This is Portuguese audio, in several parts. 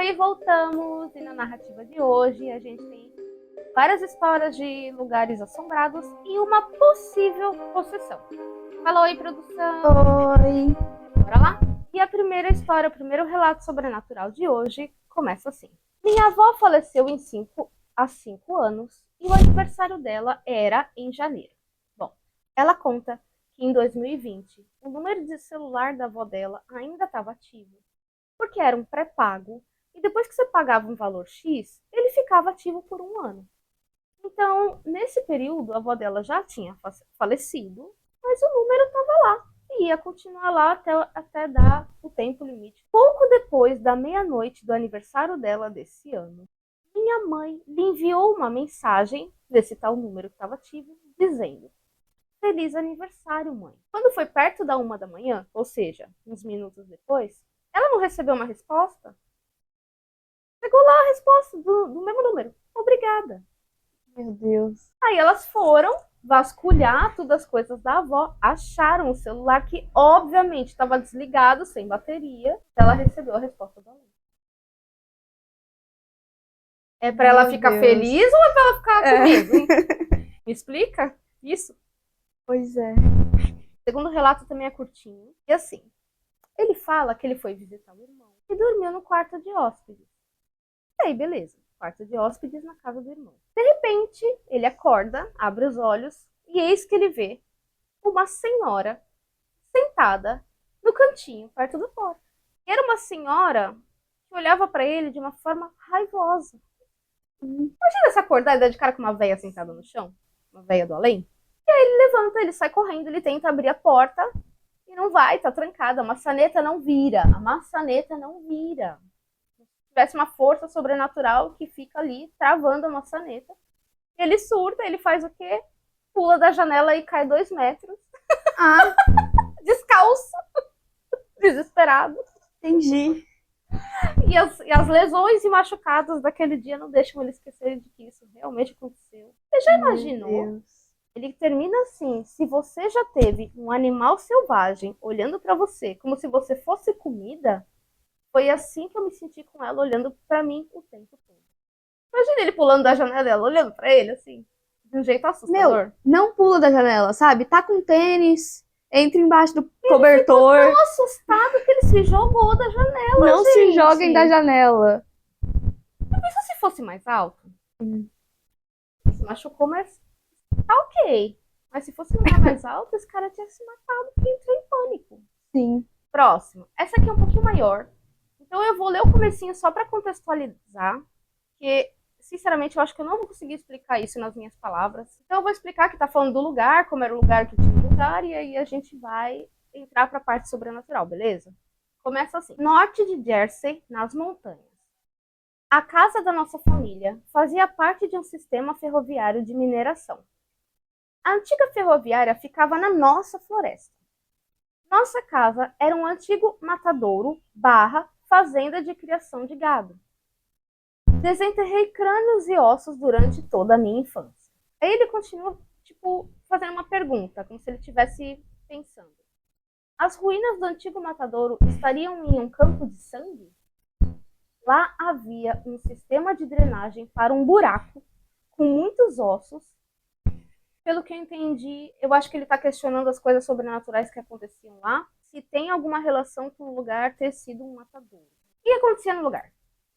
Oi, voltamos! E na narrativa de hoje a gente tem várias histórias de lugares assombrados e uma possível possessão. Fala oi, produção! Oi! Bora lá? E a primeira história, o primeiro relato sobrenatural de hoje começa assim. Minha avó faleceu há 5 anos e o aniversário dela era em janeiro. Bom, ela conta que em 2020 o número de celular da avó dela ainda estava ativo, porque era um pré-pago e depois que você pagava um valor X, ele ficava ativo por 1 ano. Então, nesse período, a avó dela já tinha falecido, mas o número estava lá e ia continuar lá até dar o tempo limite. Pouco depois da meia-noite do aniversário dela desse ano, minha mãe lhe enviou uma mensagem desse tal número que estava ativo, dizendo: Feliz aniversário, mãe. Quando foi perto da 1 da manhã, ou seja, uns minutos depois, ela não recebeu uma resposta. Pegou lá a resposta do mesmo número. Obrigada. Meu Deus. Aí elas foram vasculhar todas as coisas da avó, acharam o celular que obviamente estava desligado, sem bateria. Ela recebeu a resposta da mãe. É para ela Meu ficar Deus. feliz ou é para ela ficar com É. medo, hein? Me explica isso. Pois é. O segundo relato também é curtinho. E assim, ele fala que ele foi visitar o irmão e dormiu no quarto de hóspedes. E aí, beleza. Quarto de hóspedes na casa do irmão. De repente, ele acorda, abre os olhos e eis que ele vê uma senhora sentada no cantinho, perto da porta. E era uma senhora que olhava para ele de uma forma raivosa. Imagina se acordar e dar de cara com uma veia sentada no chão, uma veia do além. E aí ele levanta, ele sai correndo, ele tenta abrir a porta e não vai, tá trancada. A maçaneta não vira. A maçaneta não vira. Se tivesse uma força sobrenatural que fica ali travando a maçaneta. Ele surta, ele faz o quê? Pula da janela e cai 2 metros. Ah, Descalço. Desesperado. entendi. E as lesões e machucados daquele dia não deixam ele esquecer de que isso realmente aconteceu. Você já Meu imaginou? Deus. Ele termina assim: se você já teve um animal selvagem olhando para você como se você fosse comida, foi assim que eu me senti com ela olhando para mim o tempo todo. Imagina ele pulando da janela dela, olhando para ele assim, de um jeito Meu, assustador. não pula da janela, sabe? Tá com tênis, entra embaixo do Ele ficou cobertor. tão assustado que ele se jogou da janela, Não se joguem da gente. janela. Pensa se fosse mais alto. Hum. Se machucou, mas tá ok. Mas se fosse um lugar mais alto, esse cara tinha se matado porque entrou em pânico. Sim. Próximo. Essa aqui é um pouquinho maior. Então eu vou ler o comecinho só para contextualizar, que sinceramente eu acho que eu não vou conseguir explicar isso nas minhas palavras. Então eu vou explicar que tá falando do lugar, como era o lugar que tinha o lugar, e aí a gente vai entrar para a parte sobrenatural, beleza? Começa assim. Norte de Jersey, nas montanhas. A casa da nossa família fazia parte de um sistema ferroviário de mineração. A antiga ferroviária ficava na nossa floresta. Nossa casa era um antigo matadouro barra fazenda de criação de gado. Desenterrei crânios e ossos durante toda a minha infância. Aí ele continua, fazendo uma pergunta, como se ele estivesse pensando. As ruínas do antigo matadouro estariam em um campo de sangue? Lá havia um sistema de drenagem para um buraco com muitos ossos. Pelo que eu entendi, eu acho que ele está questionando as coisas sobrenaturais que aconteciam lá, se tem alguma relação com o lugar ter sido um matadouro. O que acontecia no lugar?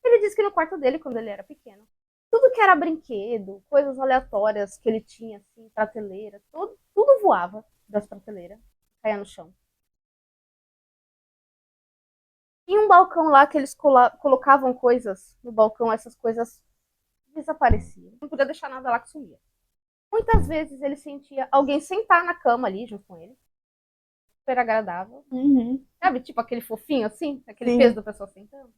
Ele disse que no quarto dele, quando ele era pequeno, tudo que era brinquedo, coisas aleatórias que ele tinha, assim, prateleira, tudo voava das prateleiras, caía no chão. Tinha um balcão lá que eles colocavam coisas no balcão, essas coisas desapareciam. Não podia deixar nada lá que sumia. Muitas vezes ele sentia alguém sentar na cama ali junto com ele. Super agradável. Uhum. Sabe, tipo aquele fofinho assim, aquele peso Sim. da pessoa sentando.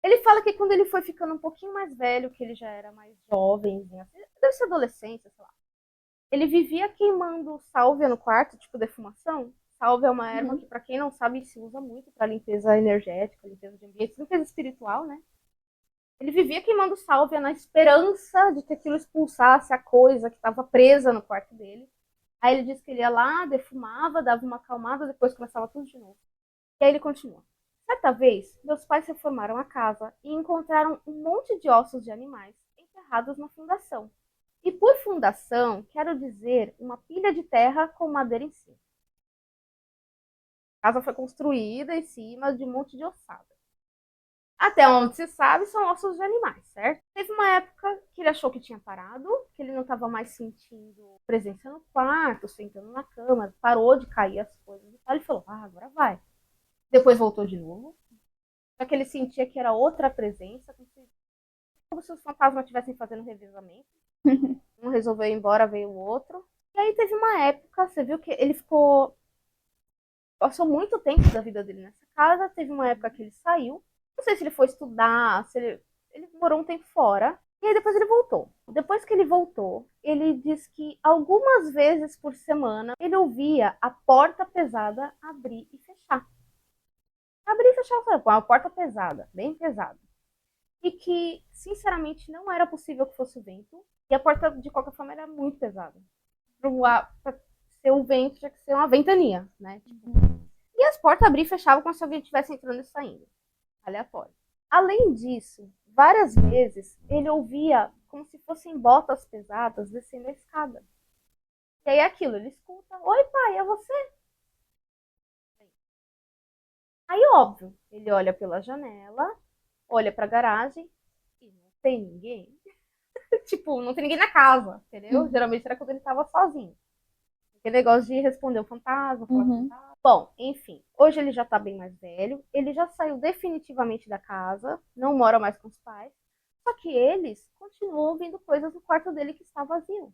Ele fala que quando ele foi ficando um pouquinho mais velho, que ele já era mais jovem, assim, deve ser adolescência, sei lá. Ele vivia queimando sálvia no quarto, tipo defumação. Sálvia é uma erva Uhum. que, pra quem não sabe, se usa muito pra limpeza energética, limpeza de ambiente, limpeza espiritual, né? Ele vivia queimando sálvia na esperança de que aquilo expulsasse a coisa que estava presa no quarto dele. Aí ele disse que ele ia lá, defumava, dava uma acalmada, depois começava tudo de novo. E aí ele continua. Certa vez, meus pais reformaram a casa e encontraram um monte de ossos de animais enterrados na fundação. E por fundação, quero dizer uma pilha de terra com madeira em cima. A casa foi construída em cima de um monte de ossada. Até onde se sabe, são ossos de animais, certo? Teve uma época que ele achou que tinha parado, que ele não estava mais sentindo presença no quarto, sentando na cama, parou de cair as coisas e tal. Ele falou, agora vai. Depois voltou de novo. Só que ele sentia que era outra presença, como se os fantasmas estivessem fazendo revezamento. Um resolveu ir embora, veio o outro. E aí teve uma época, você viu que ele passou muito tempo da vida dele nessa casa. Teve uma época que ele saiu. Não sei se ele foi estudar, se ele morou um tempo fora. E aí depois ele voltou. Depois que ele voltou, ele diz que algumas vezes por semana ele ouvia a porta pesada abrir e fechar. Abrir e fechar uma porta pesada, bem pesada. E que, sinceramente, não era possível que fosse o vento. E a porta, de qualquer forma, era muito pesada. Para ser o vento, tinha que ser uma ventania, né? E as portas abriam e fechavam como se alguém estivesse entrando e saindo. Aleatório. Além disso, várias vezes ele ouvia como se fossem botas pesadas descendo a escada. E aí aquilo, ele escuta, oi pai, é você? Aí óbvio, ele olha pela janela, olha pra garagem e não tem ninguém. Tipo, não tem ninguém na casa, entendeu? Geralmente era quando ele tava sozinho. Aquele negócio de responder o fantasma, falar com o fantasma. Bom, enfim, hoje ele já tá bem mais velho, ele já saiu definitivamente da casa, não mora mais com os pais, só que eles continuam ouvindo coisas no quarto dele que está vazio.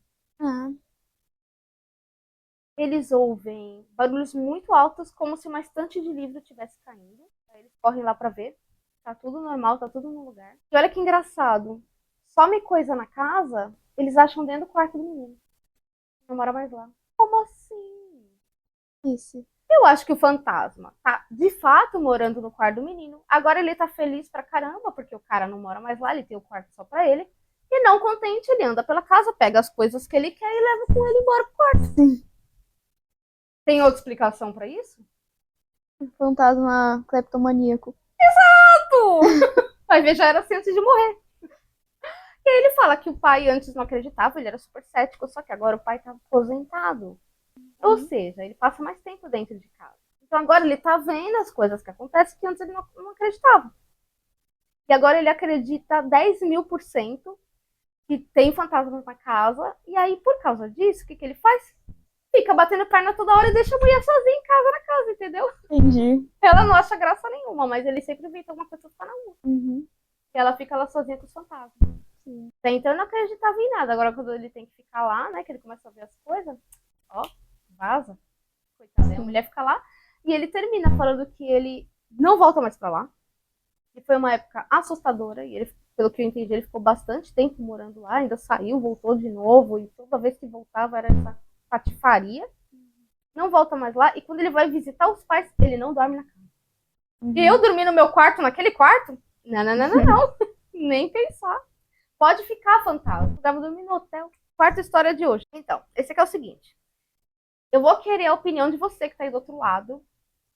Eles ouvem barulhos muito altos, como se uma estante de livro estivesse caindo. Aí eles correm lá pra ver, tá tudo normal, tá tudo no lugar. E olha que engraçado, some coisa na casa, eles acham dentro do quarto do menino. Não mora mais lá. Como assim? Isso. Eu acho que o fantasma tá de fato morando no quarto do menino. Agora ele tá feliz pra caramba, porque o cara não mora mais lá, ele tem o quarto só pra ele. E não contente, ele anda pela casa, pega as coisas que ele quer e leva com ele embora pro quarto. Sim. Tem outra explicação pra isso? Fantasma cleptomaníaco. Vai ver, já era assim antes de morrer. E aí ele fala que o pai antes não acreditava, ele era super cético, só que agora o pai tá aposentado. Ou seja, ele passa mais tempo dentro de casa. Então agora ele tá vendo as coisas que acontecem que antes ele não acreditava. E agora ele acredita 10.000% que tem fantasmas na casa. E aí, por causa disso, o que ele faz? Fica batendo perna toda hora e deixa a mulher sozinha em casa, na casa, entendeu? Entendi. Ela não acha graça nenhuma, mas ele sempre inventa alguma coisa pra ficar na rua. Uhum. E ela fica lá sozinha com os fantasmas. Sim. Até então eu não acreditava em nada. Agora quando ele tem que ficar lá, né, que ele começa a ver as coisas, ó, vaza. Coitada, a mulher fica lá. E ele termina falando que ele não volta mais pra lá. E foi uma época assustadora. E ele, pelo que eu entendi, ele ficou bastante tempo morando lá. Ainda saiu, voltou de novo. E toda vez que voltava era essa patifaria. Não volta mais lá. E quando ele vai visitar os pais, ele não dorme na cama. E eu dormi no meu quarto, naquele quarto? Não. Nem pensar. Pode ficar, fantasma. Eu tava dormindo no hotel. Quarta história de hoje. Então, esse aqui é o seguinte. Eu vou querer a opinião de você que tá aí do outro lado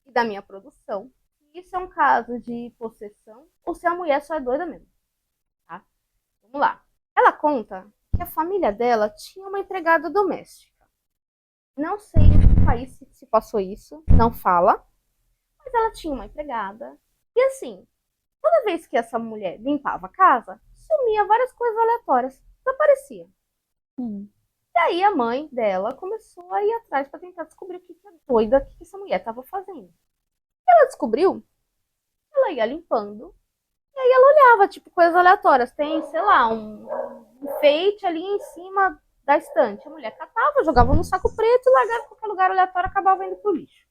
e da minha produção. Se isso é um caso de possessão ou se a mulher só é doida mesmo. Tá? Vamos lá. Ela conta que a família dela tinha uma empregada doméstica. Não sei em que país se passou isso, não fala. Mas ela tinha uma empregada. E assim, toda vez que essa mulher limpava a casa, sumia várias coisas aleatórias. Desaparecia. E aí a mãe dela começou a ir atrás para tentar descobrir o que a doida que essa mulher estava fazendo. E ela descobriu, ela ia limpando, e aí ela olhava, tipo, coisas aleatórias. Tem, sei lá, um enfeite ali em cima da estante. A mulher catava, jogava no saco preto e largava em qualquer lugar aleatório, acabava indo pro lixo.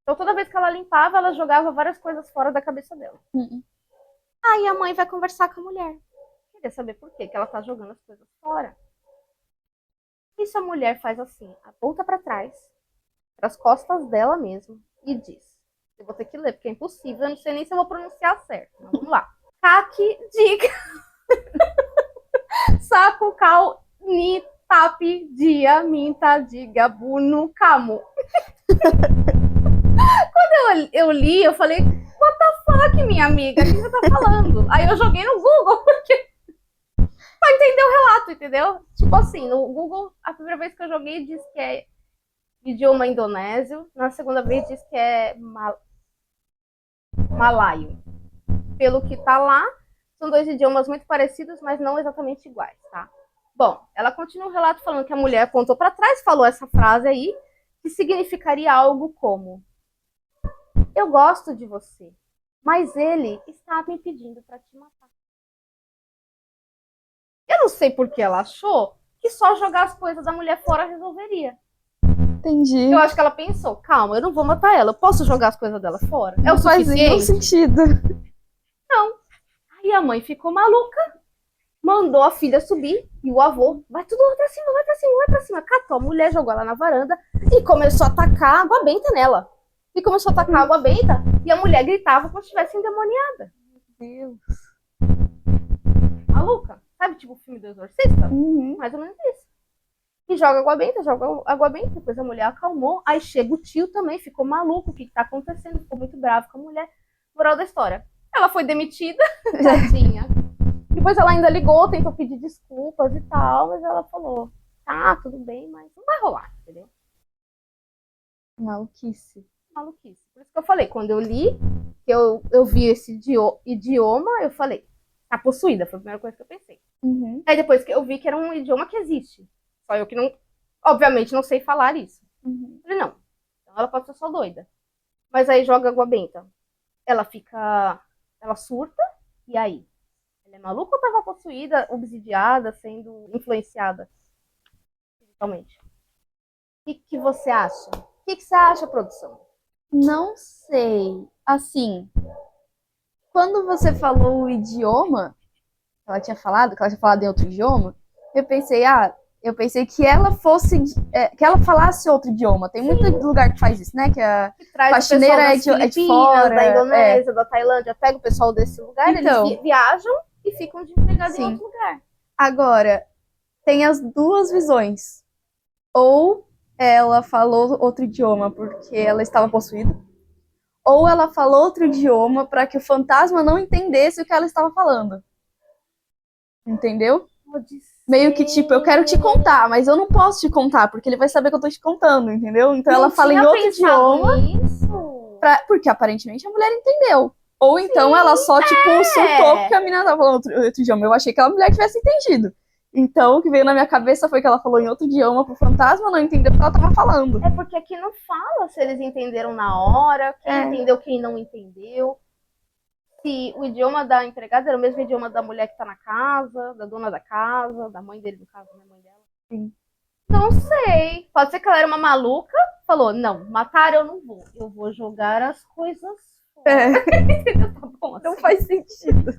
Então toda vez que ela limpava, ela jogava várias coisas fora da cabeça dela. Aí a mãe vai conversar com a mulher. Queria saber por que ela tá jogando as coisas fora. Isso a mulher faz assim, aponta para trás, para as costas dela mesmo, e diz. Eu vou ter que ler, porque é impossível, eu não sei nem se eu vou pronunciar certo. Mas vamos lá. Kaki, diga. Saco, cal, ni, tapi, dia, minta, diga, bunu, camu. Quando eu li, eu falei, fala que minha amiga, o que você tá falando? Aí eu joguei no Google, porque pra entender o relato, entendeu? Tipo assim, no Google, a primeira vez que eu joguei diz que é idioma indonésio, na segunda vez diz que é malaio. Pelo que tá lá, são dois idiomas muito parecidos, mas não exatamente iguais, tá? Bom, ela continua o relato falando que a mulher apontou para trás, falou essa frase aí, que significaria algo como: eu gosto de você, mas ele está me pedindo para te matar. Eu não sei porque ela achou que só jogar as coisas da mulher fora resolveria. Entendi. Eu acho que ela pensou, calma, eu não vou matar ela, eu posso jogar as coisas dela fora? É o Não faz nenhum suficiente? sentido. Não. Aí a mãe ficou maluca, mandou a filha subir e o avô, vai tudo lá pra cima, vai pra cima, vai pra cima. Catou a mulher, jogou ela na varanda e começou a tacar água benta nela. E começou a tacar água benta e a mulher gritava como se estivesse endemoniada. Meu Deus. Maluca. Sabe, tipo o filme do Exorcista? Uhum. Mais ou menos isso. E joga água benta, depois a mulher acalmou. Aí chega o tio também, ficou maluco, o que tá acontecendo? Ficou muito bravo com a mulher. Moral da história. Ela foi demitida, tadinha. Depois ela ainda ligou, tentou pedir desculpas e tal, mas ela falou, tá, tudo bem, mas não vai rolar, entendeu? Maluquice. Maluquice. Por isso que eu falei, quando eu li, que eu vi esse idioma, eu falei, tá possuída, foi a primeira coisa que eu pensei. Uhum. Aí depois que eu vi que era um idioma que existe. Só eu que não, obviamente, não sei falar isso. Uhum. Eu falei, não, então ela pode ser só doida. Mas aí joga água benta. Ela surta, e aí? Ela é maluca ou tava possuída, obsidiada, sendo influenciada? Totalmente. O que você acha? O que você acha, produção? Não sei. Assim, quando você falou o idioma, que ela tinha falado em outro idioma, eu pensei que ela fosse, que ela falasse outro idioma. Tem muito lugar que faz isso, né? Que a Que traz o faxineira pessoal é das de Filipinas, fora. da Indonésia, da Tailândia, pega o pessoal desse lugar, Então. eles viajam e ficam de empregado em Sim. outro lugar. Agora, tem as duas visões. Ou ela falou outro idioma porque ela estava possuída, ou ela falou outro idioma para que o fantasma não entendesse o que ela estava falando. Entendeu? Pode ser. Meio que tipo, eu quero te contar, mas eu não posso te contar, porque ele vai saber que eu tô te contando, entendeu? Então ela fala em outro idioma, porque aparentemente a mulher entendeu. Ou então ela só, tipo, surtou porque a menina tava falando outro idioma. Eu achei que a mulher tivesse entendido. Então, o que veio na minha cabeça foi que ela falou em outro idioma pro fantasma não entender o que ela tava falando. É porque aqui não fala se eles entenderam na hora, quem entendeu, quem não entendeu. Se o idioma da empregada era o mesmo idioma da mulher que tá na casa, da dona da casa, da mãe dele, no caso, da mãe dela. Sim. Não sei. Pode ser que ela era uma maluca, falou, não, matar eu não vou. Eu vou jogar as coisas fora. Tá bom, assim. Não faz sentido.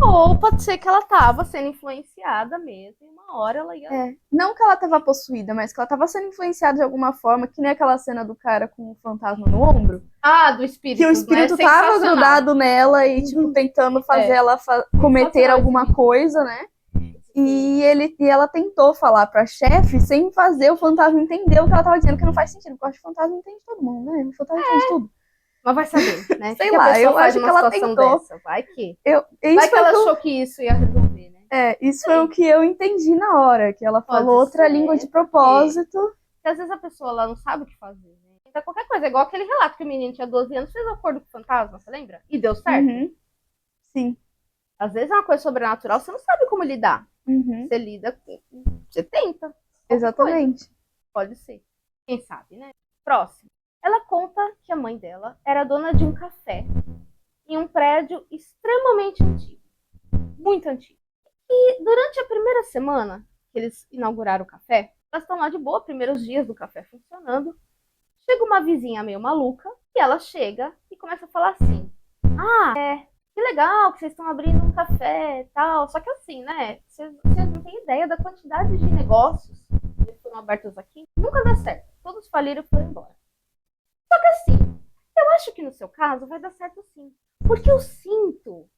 Ou pode ser que ela tava sendo influenciada mesmo, e uma hora ela ia... Não que ela tava possuída, mas que ela tava sendo influenciada de alguma forma, que nem aquela cena do cara com o fantasma no ombro. Do espírito, que o espírito tava grudado nela e, tipo, tentando fazer ela cometer alguma coisa, né? E ela tentou falar pra chefe sem fazer o fantasma entender o que ela tava dizendo, que não faz sentido, porque eu acho que o fantasma entende todo mundo, né? O fantasma entende tudo. Mas vai saber, né? Sei lá, eu acho que ela tentou. Dessa? Vai que ela achou que isso ia resolver, né? Isso foi o que eu entendi na hora, que ela falou outra língua de propósito. Porque às vezes a pessoa lá não sabe o que fazer, né? Então qualquer coisa, igual aquele relato que o menino tinha 12 anos, fez acordo com o fantasma, você lembra? E deu certo. Uhum. Sim. Às vezes é uma coisa sobrenatural, você não sabe como lidar. Uhum. Você lida com... Você tenta. Exatamente. Pode ser. Quem sabe, né? Próximo. Ela conta que a mãe dela era dona de um café em um prédio extremamente antigo. Muito antigo. E durante a primeira semana que eles inauguraram o café, elas estão lá de boa, primeiros dias do café funcionando. Chega uma vizinha meio maluca e ela chega e começa a falar assim: que legal que vocês estão abrindo um café e tal. Só que assim, né? Vocês não têm ideia da quantidade de negócios que foram abertos aqui. Nunca dá certo. Todos faliram e foram embora. Só que assim, eu acho que no seu caso vai dar certo sim. Porque eu sinto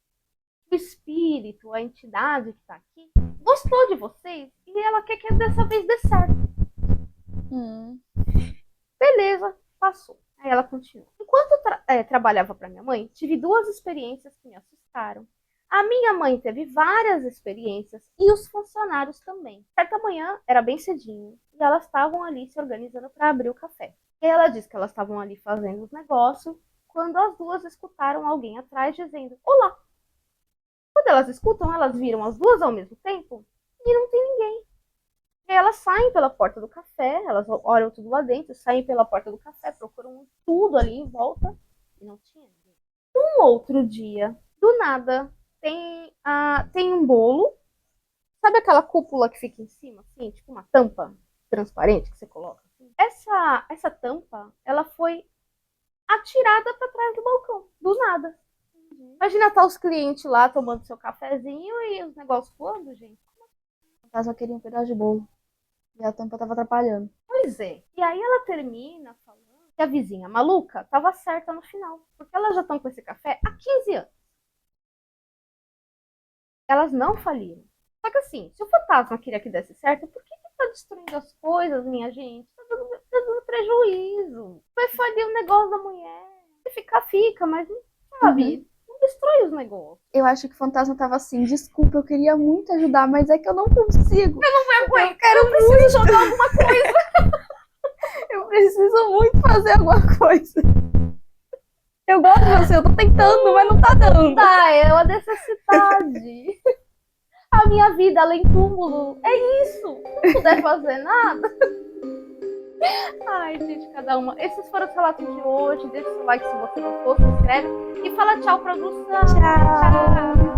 o espírito, a entidade que tá aqui, gostou de vocês e ela quer que dessa vez dê certo. Beleza, passou. Aí ela continua. Enquanto trabalhava para minha mãe, tive 2 experiências que me assustaram. A minha mãe teve várias experiências e os funcionários também. Certa manhã, era bem cedinho, e elas estavam ali se organizando para abrir o café. E ela disse que elas estavam ali fazendo os negócios, quando as 2 escutaram alguém atrás dizendo olá. Quando elas escutam, elas viram as 2 ao mesmo tempo e não tem ninguém. E elas saem pela porta do café, elas olham tudo lá dentro, saem pela porta do café, procuram tudo ali em volta e não tinha ninguém. Um outro dia, do nada, tem um bolo. Sabe aquela cúpula que fica em cima, assim, tipo uma tampa transparente que você coloca? Assim? Essa tampa, ela foi atirada para trás do balcão, do nada. Imagina estar os clientes lá tomando seu cafezinho e os negócios voando, gente. No caso, eu queria um pedaço de bolo. E a tampa tava atrapalhando. Pois é. E aí ela termina falando que a vizinha maluca tava certa no final. Porque elas já estão com esse café há 15 anos. Elas não faliram. Só que assim, se o fantasma queria que desse certo, por que tá destruindo as coisas, minha gente? Tá dando prejuízo. Vai falir o negócio da mulher. Se ficar, fica, mas não sabe. Não destrói os negócios. Eu acho que o fantasma tava assim, desculpa, eu queria muito ajudar, mas é que eu não consigo. Eu não me aguento, eu preciso jogar alguma coisa. Eu preciso muito fazer alguma coisa. Eu gosto de você, eu tô tentando, mas não tá dando. Tá, é uma necessidade. A minha vida além túmulo é isso. Se não puder fazer nada. Ai, gente, cada uma. Esses foram os relatos de hoje. Deixa o seu like se você gostou, se inscreve e fala tchau, produção. Tchau.